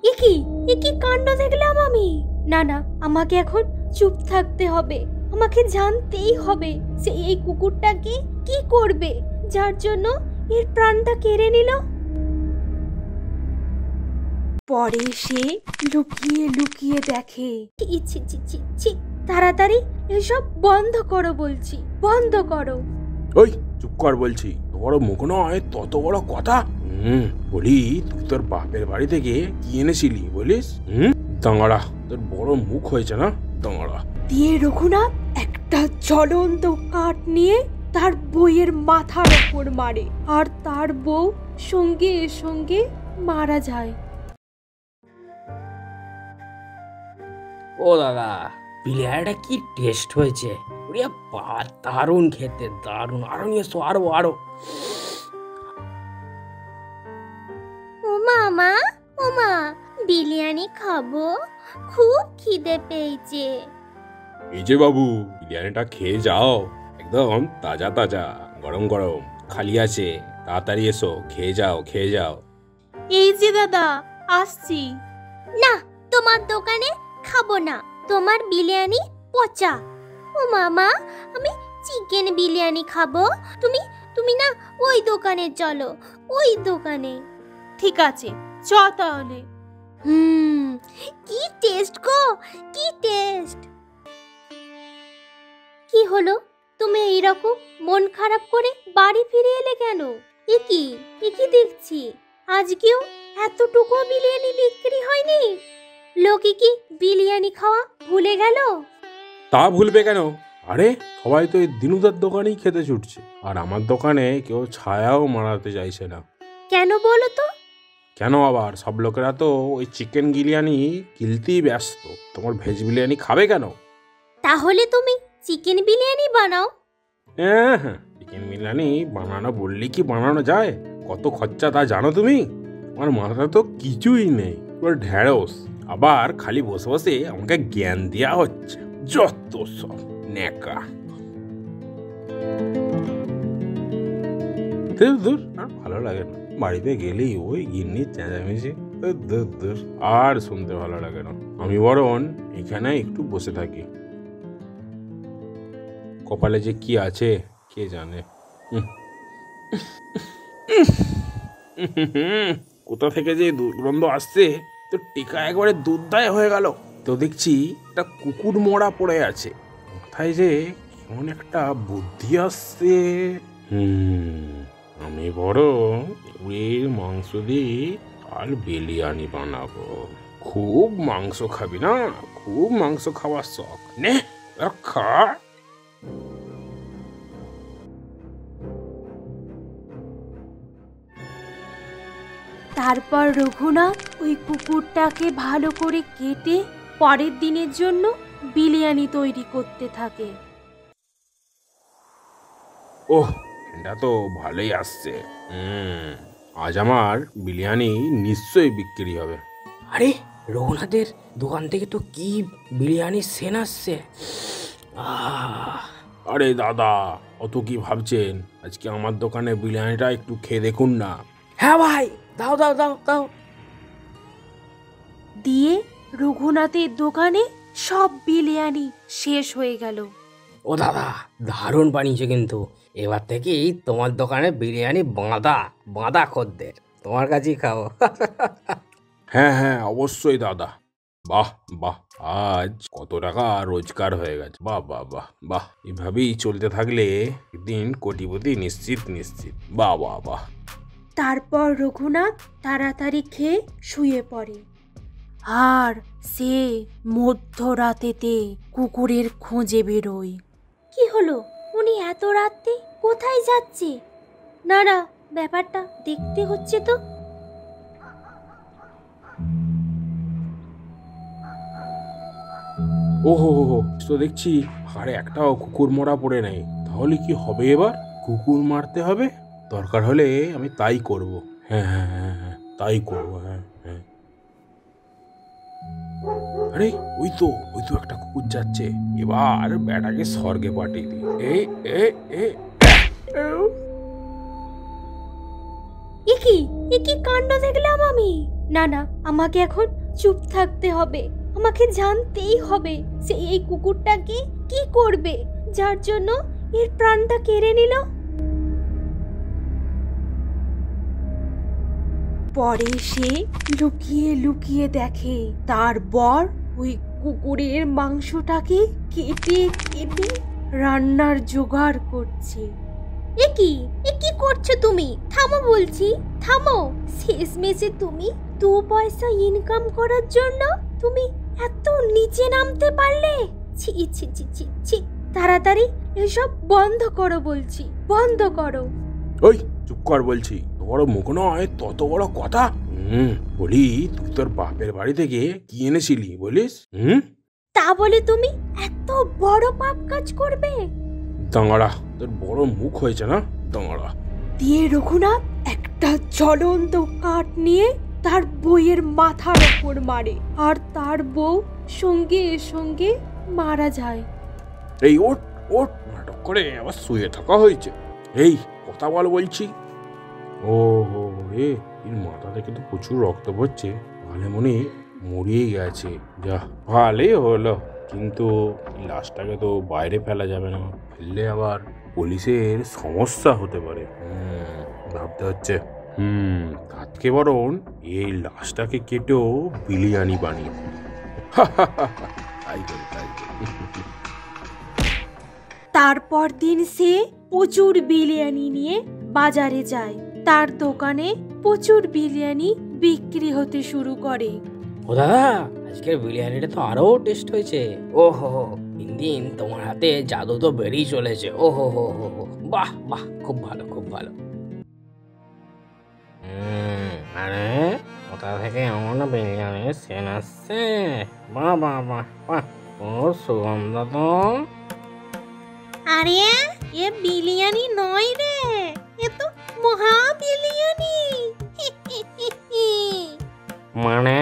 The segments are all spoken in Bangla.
এ কি কাণ্ড দেখলাম আমি। না না, আমাকে এখন চুপ থাকতে হবে। আমাকে জানতেই হবে যে এই কুকুরটাকে কি করবে, যার জন্য এর প্রাণটা কেড়ে নিল। পরে সে লুকিয়ে লুকিয়ে দেখে। ছি ছি ছি ছি, তাড়াতাড়ি এসব বন্ধ করো বলছি, বন্ধ করো। ওই চুপ কর বলছি, তোর মুখ নয় তত বড় কথা। বলি তুই তোর বাপের বাড়ি থেকে কি এনেছিলি বলিস? দাঁড়া, তোর বড় মুখ হয়েছে না, দাঁড়া। দিয়ে রঘুনাথ একটা জ্বলন্ত কাঠ নিয়ে তার বউয়ের মাথার ওপর মারে, আর তার বউ সঙ্গে সঙ্গে মারা যায়। ও দাদা, বিরিয়ানিটা কি টেস্ট হয়েছে! দারুণ খেতে, দারুণ। আরো নিয়ে এসো, আরো আরো। ও মামা, ও মা, বিরিয়ানি খাবো, খুব খিদে পেয়েছে। এই যে বাবু, বিরিয়ানিটা খেয়ে যাও, একদম তাজা তাজা, গরম গরম, খালি আছে, তাড়াতাড়ি এসো, খেয়ে যাও, খেয়ে যাও। এই যে দাদা, আসছি। না, তোমার দোকানে খাবো না, তোমার বিরিয়ানি পচা। ও মামা, আমি চিকেন বিরিয়ানি খাবো। তুমি না ওই দোকানে চলো, ওই দোকানে। ঠিক আছে, চ তাহলে। কি টেস্ট গো, কি টেস্ট! কি হলো, তুমি এইরকম মন খারাপ করে বাড়ি ফিরে এলে কেন? এ কি দেখছি, আজকেও এতটুকু বিরিয়ানি বিক্রি হয়নি? লোকে কি বিরিয়ানি খাওয়া ভুলে গেল? তা ভুলবে কেন? আরে সবাই তো এই দিনুদার দোকানেই খেতে ছুটছে, আর আমার দোকানে কেউ ছায়াও মারাতে চাইছে না। কেন বলো তো? কেন আবার, সব লোকেরা তো ওই চিকেন বিরিয়ানি কিনতেই ব্যস্ত। তোমার ভেজ বিরিয়ানি খাবে কেন? তাহলে তুমি চিকেন বিরিয়ানি বানাও। হ্যাঁ, চিকেন বিরিয়ানি বানানো বললে কি বানানো যায়? কত খরচা তা জানো তুমি? আমার মাথাটা তো কিছুই নেই, পুরো ঢেঁড়স। আবার খালি বসে বসে আমাকে জ্ঞান দেওয়া হচ্ছে, যত সব নেকা। দূর, আর ভালো লাগে না। বাড়িতে গেলেই ওই গিন্নির চেঁচামেচি, দূর, আর শুনতে ভালো লাগে না। আমি বরং এখানে একটু বসে থাকি। কপালে যে কি আছে কে জানে। কোথা থেকে যে দুর্গন্ধ আসছে, তো টিকা একবারে দুধদায় হয়ে গেল। তো দেখছি একটা কুকুর মরা পড়ে আছে, কোথায় যে কেমন একটা বুদ্ধি আসছে। আমি বরং কুকুরের মাংস দিয়ে আর বিরিয়ানি বানাবো। খুব মাংস খাবি না? খুব মাংস খাওয়ার শখ, নে খা। তারপর রঘুনাথ ওই কুকুরটাকে ভালো করে কেটে পরের দিনের জন্য বিরিয়ানি তৈরি করতে থাকে। ওহ, এটা তো ভালোই আসছে। আজ আমার বিরিয়ানি নিশ্চয়ই বিক্রি হবে। আরে, রঘুনাথের দোকান থেকে তো কি বিরিয়ানি সেন আসছে! আরে দাদা, অত কি ভাবছেন? আজকে আমার দোকানে বিরিয়ানিটা একটু খেয়ে দেখুন না। হ্যাঁ ভাই, দাও দাও দাও দাও। দিয়ে রঘুনাথের দোকানে সব বিরিয়ানি শেষ হয়ে গেল। ও দাদা, দারুণ বানিয়েছে কিন্তু। এবার থেকেই তোমার দোকানে বিরিয়ানি বাঁধা খদ্দের, তোমার কাছেই খাও। হ্যাঁ, অবশ্যই দাদা। বাহ বাহ, আজ কত টাকা রোজগার হয়ে গেছে। বাহ বাহ বাহ বাহ, এভাবেই চলতে থাকলে একদিন কোটিপতি নিশ্চিত। বাহ বাহ বাহ। তারপর রঘুনাথ তাড়াতাড়ি খেয়ে শুয়ে পড়ে, আর সে মধ্যরাতেতে কুকুরের খোঁজে বেরোয়। কি হলো, উনি এত রাতে কোথায় যাচ্ছে? না, ব্যাপারটা দেখতে হচ্ছে তো। ওহো, তো দেখছি আরে একটাও কুকুর মরা পড়ে নেই। তাহলে কি হবে এবার? কুকুর মারতে হবে, দরকার হলে আমি তাই করব। হ্যাঁ, তাই করবো। হ্যাঁ। আরে ওই তো একটা কুকুর যাচ্ছে। এবার ব্যাটাকে স্বর্গে পাঠিয়ে দিই। এ কি কাণ্ড দেখলাম আমি। না না, আমাকে এখন চুপ থাকতে হবে। আমাকে জানতেই হবে সে এই কুকুরটাকে কি করবে, যার জন্য এর প্রাণটা কেড়ে নিল। পরে সে লুকিয়ে লুকিয়ে দেখে তার বর ওই কুকুরের মাংসটাকে কেটে কেটে রান্নার জোগাড় করছে। এ কি করছো তুমি? থামো বলছি, থামো। শেষমেশে তুমি 2 পয়সা ইনকাম করার জন্য তুমি এত নিচে নামতে পারলে? ছি ছি ছি ছি ছি, তাড়াতাড়ি এসব বন্ধ করো বলছি, বন্ধ করো। ওই চুপ কর বলছি, বড় মুখ নয় তত বড় কথা। বলি তুই তোর বাপের বাড়ি থেকে কি এনেছিলি বলিস? তা বলে তুমি এত বড় পাপ কাজ করবে? দাঁড়া, তোর বড় মুখ হয়েছে না, দাঁড়া। দিয়ে রঘুনাথ একটা জ্বলন্ত কাঠ নিয়ে তার বউয়ের মাথার ওপর মারে, আর তার বউ সঙ্গে সঙ্গে মারা যায়। এই ওঠ ওঠ, নাটক করে আবার শুয়ে থাকা হয়েছে। এই কথা বল বলছি। ও হো, এর মাথা থেকে তো প্রচুর রক্ত পড়ছে, তাহলে মনে মরিয়ে গেছে। যা ভালোই হলো, কিন্তু লাশটাকে তো বাইরে ফেলা যাবে না, ফেললে আবার পুলিশের সমস্যা হতে পারে। ভাবতে হচ্ছে তার থেকে বরং এই লাশটাকে কেটেও বিরিয়ানি বানিয়ে তাই করি তাই করি। তারপর দিন সে প্রচুর বিরিয়ানি নিয়ে বাজারে যায়। তার দোকানে প্রচুর বিরিয়ানি বিক্রি হতে শুরু করে। ও দাদা, আজকের বিরিয়ানিটা তো আরো টেস্ট হয়েছে। ও হো হো, দিন দিন তোমার হাতে জাদু তো বেরিয়ে চলেছে। ও হো হো হো হো, বাহ বাহ, খুব ভালো খুব ভালো। আরে কোথা থেকে এমন বিরিয়ানি সেন আসছে? বাহ বাহ বাহ বাহ, ও সুগন্ধ তো। আরে এ বিরিয়ানি নয় রে, এ তো মহা বিরিয়ানি। মানে?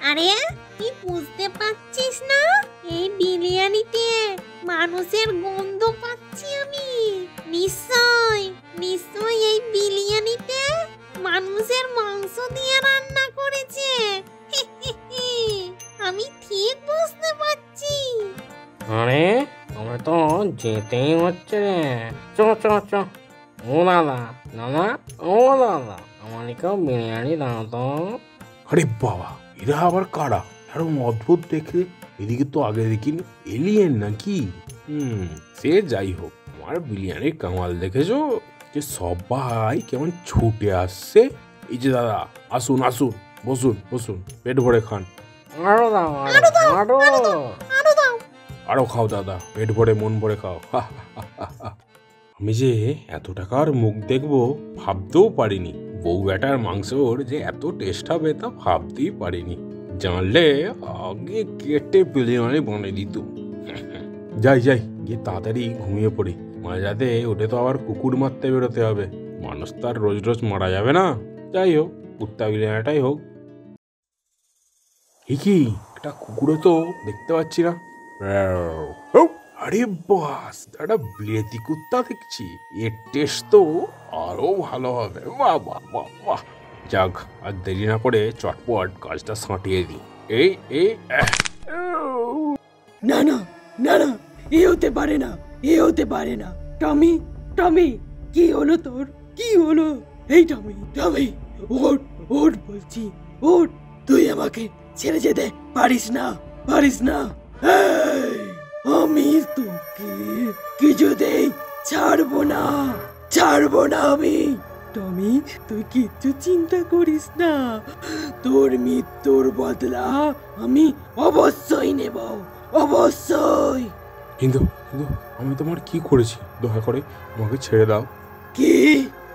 আরে তুই বুঝতে পারছিস না? এই বিরিয়ানিতে মানুষের গন্ধ পাচ্ছি আমি। নিশ্চয় নিশ্চয় এই বিরিয়ানিতে মানুষের মাংস দিয়ে রান্না করেছে। আমি ঠিক বুঝতে পারছি। আরে আমার তো যেতেই হচ্ছে রে। চ চ চ। ও দাদা দাদা, ও দাদা, আমাদেরকেও বিরিয়ানি দাও তো। আরে বাবা, এরা আবার কারা? এরকম অদ্ভুত দেখে, এদিকে তো আগে দেখিনি। এলিয়েন নাকি? সে যাই হোক, আমার বিরিয়ানির কামাল দেখেছো, যে সবাই কেমন ছুটে আসছে। এই যে দাদা, আসুন আসুন, বসুন বসুন, পেট ভরে খান। আরো দাও আরো আরো। আরো খাও দাদা, পেট ভরে মন ভরে খাও। আমি যে এত টাকার মুখ দেখবো ভাবতেও পারিনি। বউ বেটার মাংসর যে এত টেস্ট হবে তা ভাবতেই পারিনি। জানলে আগে কেটে বিরিয়ানি বানিয়ে দিত। যাই যাই, গিয়ে তাড়াতাড়ি ঘুমিয়ে পড়ি। মাঝরাতে ওঠে তো আবার কুকুর মারতে বেরোতে হবে। মানুষ তো আর রোজ রোজ মারা যাবে না। যাই হোক, কুত্তা বিরিয়ানিটাই হোক। কি একটা কুকুরও তো দেখতে পাচ্ছি না। আরে বাস, একটা বিলেতি কুত্তা দেখছি। এর টেস্ট তো আরো ভালো হবে। বাহ বাহ বাহ বাহ। যাক, আর দেরি না করে চটপট কাজটা সাঁটিয়ে দিই। এই এই না না না না, এ হতে পারে না, এ হতে পারে না। টমি টমি, কি হলো তোর? কি হলো? এই টমি টমি, ওঠ ওঠ বলছি, ওঠ। তুই আমাকে ছেড়ে যেতে পারিস না, পারিস না। আমি তোকে কিছুতেই ছাড়বো না, ছাড়বো না আমি। টমি, তুই কিচ্ছু চিন্তা করিস না। তোর মৃত্যুর বদলা আমি অবশ্যই নেব, অবশ্যই। কিন্তু কিন্তু আমি তোমার কি করেছি? দয়া করে আমাকে ছেড়ে দাও। কি?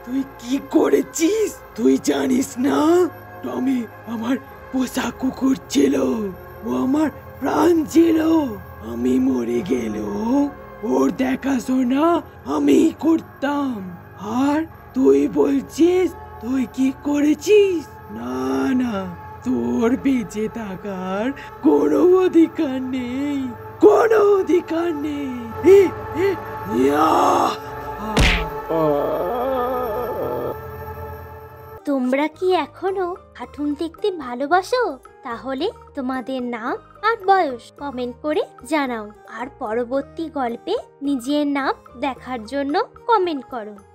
তুই কি করেছিস তুই জানিস না? টমি আমার পোষা কুকুর ছিল, ও আমার প্রাণ ছিল। আমি মরে গেলেও ওর দেখাশোনা আমি করতাম। আর তুই বলছিস তুই কি করেছিস? না না, তোর বেঁচে থাকার কোনো অধিকার নেই, কোনো অধিকার নেই। তোমরা কি এখনো কার্টুন দেখতে ভালোবাসো? তাহলে তোমাদের নাম আর বয়স কমেন্ট করে জানাও, আর পরবর্তী গল্পে নিজের নাম দেখার জন্য কমেন্ট করো।